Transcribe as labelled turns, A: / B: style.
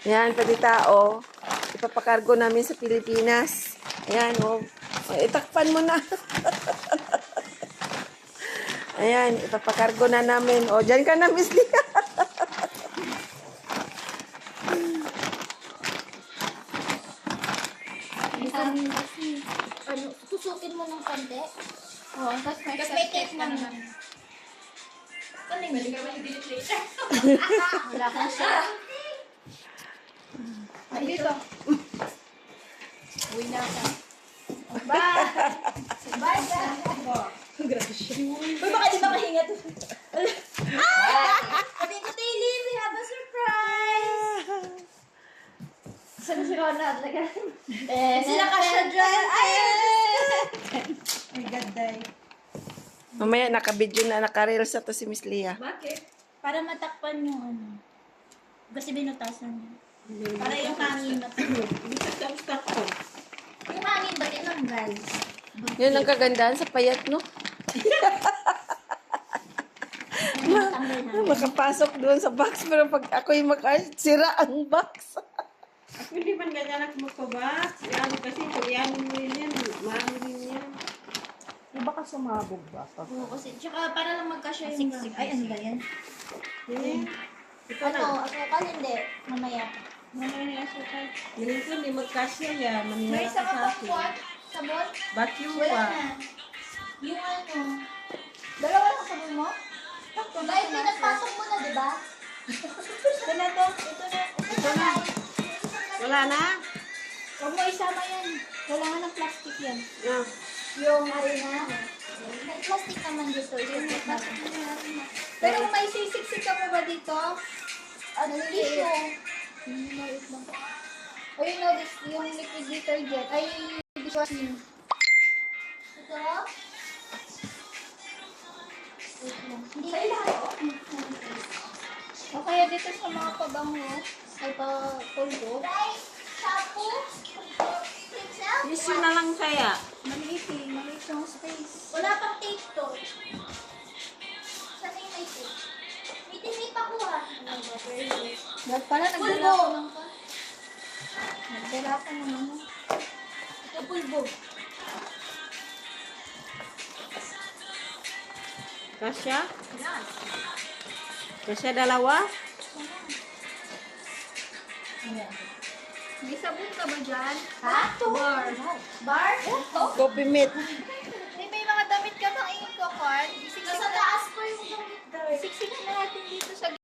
A: Ayan, pati tao. Ipapakargo namin sa Pilipinas. Ayan, oh. Itakpan mo na. Ayan, ipapakargo na namin. O, dyan ka na, Miss Lia.
B: Ano, tusukin mo ng konti.
C: Oo, tapos
B: may cake na naman. Ano yung
C: Pwede ka ba i-delete later?
B: wala ka siya.
C: Ay, dito. Uwi na ka.
B: Bye! Bye, guys! Uy, baka di makahinga to. Sabi ko, Taylor, we have a surprise!
C: Saan si Ronald?
B: Sila ka siya dyan.
C: Ay, gaday.
A: Mamaya, naka-video na, naka-reels na to si Miss Lia.
C: Bakit?
B: Para matakpan yung ano. Kasi binutasan niya. Para yung hangin matulog. Yung hangin ba tinanggal?
A: Yun ang kagandahan sa payat, no?
B: Matanggal na.
A: Makapasok doon sa box, pero pag ako'y makasira ang box.
D: Hindi man ganyan ako magpabak. Yan kasi yan mo rin yan. Mahal rin yan.
A: Di ba ka sumabog ba?
B: Oo, kasi tsaka para lang magkasya yung ay ano ba yan?
D: Yan. Ito
B: Ano,
D: na.
B: asukal hindi. Mamaya.
D: Mamaya na asukal. Yan ito, hindi magkasya yan.
B: May
D: Manila
B: isa
D: ka
B: ka
D: sa
B: pang
D: akin.
B: kuwan? Sabon?
D: Vacuum
B: Wala
D: pa.
B: na. Yung ano. Dalawa lang sabon mo? Dahil pinagpasok mo na, di ba? Ito na to. Ito na. Ito na.
D: Wala na?
B: Huwag mo isama yan. Kailangan ng plastic yan.
D: No.
B: Yung harina. May plastic naman dito. Yung plastic pero kung may sisiksik ka mo ba dito? Ano tissue? Maliit lang. O you know this, yung liquid detergent. Ay, dishwashing. Ito? Wait lang. Hindi kayo lahat. O kaya dito sa mga pabango, ay pa-pulbo. Shampoo?
D: Issue na lang kaya.
B: Maliit eh. Maliit yung space. Wala pang tape to. Saan yung may tape? May tape ako ah.
C: Ba't pala nagdala ko ng pa? Nagdala ko ng ano?
B: Ito pulbo.
D: Kasya? Kasya dalawa?
C: May sabon ka ba dyan?
B: Ha? Bar. Bar? Ito?
A: Coffee mate.
C: Hindi, may mga damit ka pang ingin ko, Kwan.
B: Nasa taas pa yung gamit.
C: Siksik na natin dito sa